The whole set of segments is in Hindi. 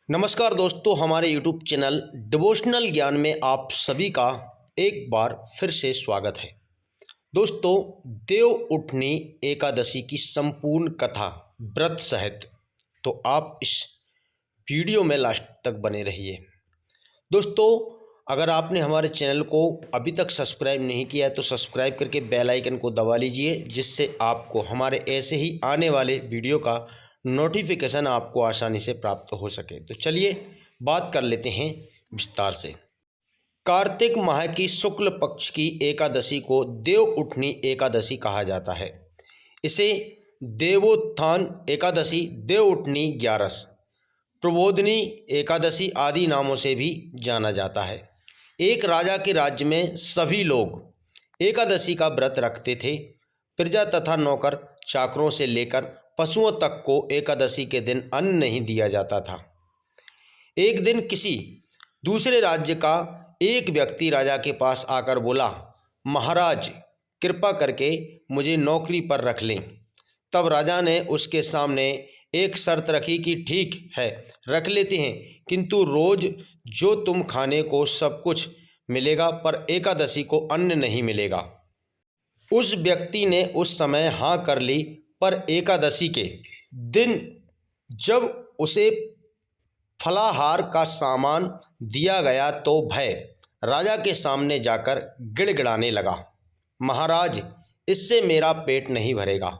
नमस्कार दोस्तों, हमारे YouTube चैनल डिवोशनल ज्ञान में आप सभी का एक बार फिर से स्वागत है। दोस्तों, देव उठनी एकादशी की संपूर्ण कथा व्रत सहित तो आप इस वीडियो में लास्ट तक बने रहिए। दोस्तों, अगर आपने हमारे चैनल को अभी तक सब्सक्राइब नहीं किया है तो सब्सक्राइब करके बेल आइकन को दबा लीजिए, जिससे आपको हमारे ऐसे ही आने वाले वीडियो का नोटिफिकेशन आपको आसानी से प्राप्त हो सके। तो चलिए बात कर लेते हैं विस्तार से। कार्तिक माह की शुक्ल पक्ष की एकादशी को देव उठनी एकादशी कहा जाता है। इसे देवोत्थान एकादशी, देव उठनी ग्यारस, प्रबोधनी एकादशी आदि नामों से भी जाना जाता है। एक राजा के राज्य में सभी लोग एकादशी का व्रत रखते थे। प्रजा तथा नौकर चाकरों से लेकर पशुओं तक को एकादशी के दिन अन्न नहीं दिया जाता था। एक दिन किसी दूसरे राज्य का एक व्यक्ति राजा के पास आकर बोला, महाराज कृपा करके मुझे नौकरी पर रख लें। तब राजा ने उसके सामने एक शर्त रखी कि ठीक है, रख लेते हैं, किंतु रोज जो तुम खाने को सब कुछ मिलेगा, पर एकादशी को अन्न नहीं मिलेगा। उस व्यक्ति ने उस समय हाँ कर ली, पर एकादशी के दिन जब उसे फलाहार का सामान दिया गया तो भय राजा के सामने जाकर गिड़गिड़ाने लगा, महाराज इससे मेरा पेट नहीं भरेगा,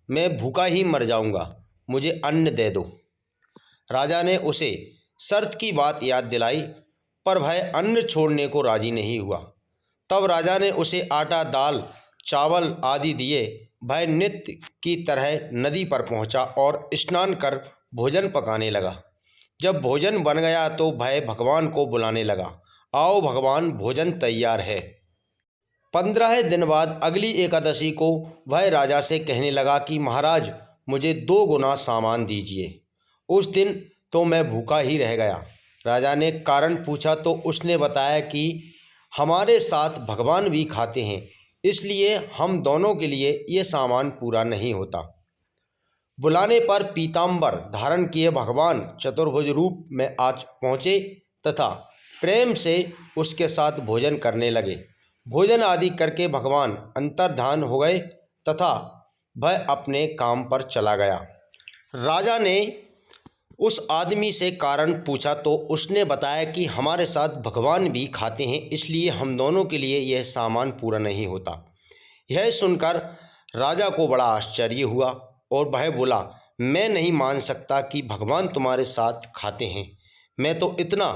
मैं भूखा ही मर जाऊंगा, मुझे अन्न दे दो। राजा ने उसे शर्त की बात याद दिलाई, पर वह अन्न छोड़ने को राजी नहीं हुआ। तब राजा ने उसे आटा, दाल, चावल आदि दिए। वह नित्य की तरह नदी पर पहुंचा और स्नान कर भोजन पकाने लगा। जब भोजन बन गया तो वह भगवान को बुलाने लगा, आओ भगवान, भोजन तैयार है। 15 दिन बाद अगली एकादशी को वह राजा से कहने लगा कि महाराज मुझे 2 गुना सामान दीजिए। उस दिन तो मैं भूखा ही रह गया। राजा ने कारण पूछा तो उसने बताया कि हमारे साथ भगवान भी खाते हैं, इसलिए हम दोनों के लिए ये सामान पूरा नहीं होता। बुलाने पर पीतांबर धारण किए भगवान चतुर्भुज रूप में आज पहुँचे तथा प्रेम से उसके साथ भोजन करने लगे। भोजन आदि करके भगवान अंतर्धान हो गए तथा वह अपने काम पर चला गया। राजा ने उस आदमी से कारण पूछा तो उसने बताया कि हमारे साथ भगवान भी खाते हैं, इसलिए हम दोनों के लिए यह सामान पूरा नहीं होता। यह सुनकर राजा को बड़ा आश्चर्य हुआ और वह बोला, मैं नहीं मान सकता कि भगवान तुम्हारे साथ खाते हैं। मैं तो इतना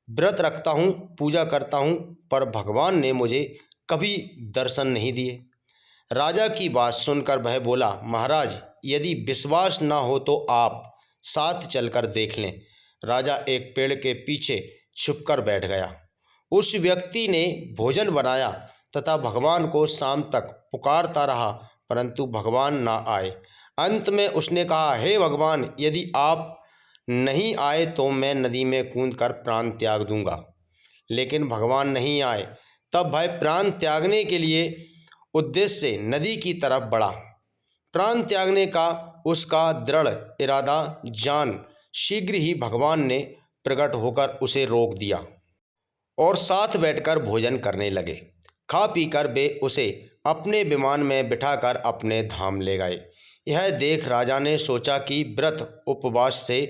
व्रत रखता हूँ, पूजा करता हूँ, पर भगवान ने मुझे कभी दर्शन नहीं दिए। राजा की बात सुनकर वह बोला, महाराज यदि विश्वास ना हो तो आप साथ चलकर देख लें। राजा एक पेड़ के पीछे छुपकर बैठ गया। उस व्यक्ति ने भोजन बनाया तथा भगवान को शाम तक पुकारता रहा, परंतु भगवान ना आए। अंत में उसने कहा, हे भगवान, यदि आप नहीं आए तो मैं नदी में कूदकर प्राण त्याग दूंगा। लेकिन भगवान नहीं आए। तब वह प्राण त्यागने के लिए उद्देश्य से नदी की तरफ बढ़ा। प्राण त्यागने का उसका दृढ़ इरादा जान शीघ्र ही भगवान ने प्रकट होकर उसे रोक दिया और साथ बैठकर भोजन करने लगे। खा पीकर वे उसे अपने विमान में बिठाकर अपने धाम ले गए। यह देख राजा ने सोचा कि व्रत उपवास से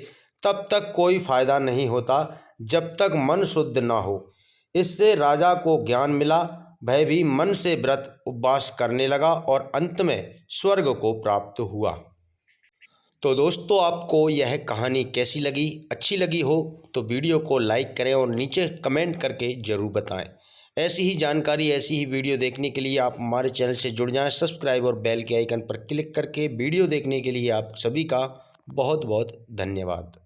तब तक कोई फायदा नहीं होता जब तक मन शुद्ध ना हो। इससे राजा को ज्ञान मिला। वह भी मन से व्रत उपवास करने लगा और अंत में स्वर्ग को प्राप्त हुआ। तो दोस्तों, आपको यह कहानी कैसी लगी? अच्छी लगी हो तो वीडियो को लाइक करें और नीचे कमेंट करके ज़रूर बताएं। ऐसी ही जानकारी, ऐसी ही वीडियो देखने के लिए आप हमारे चैनल से जुड़ जाएं। सब्सक्राइब और बेल के आइकन पर क्लिक करके वीडियो देखने के लिए आप सभी का बहुत बहुत धन्यवाद।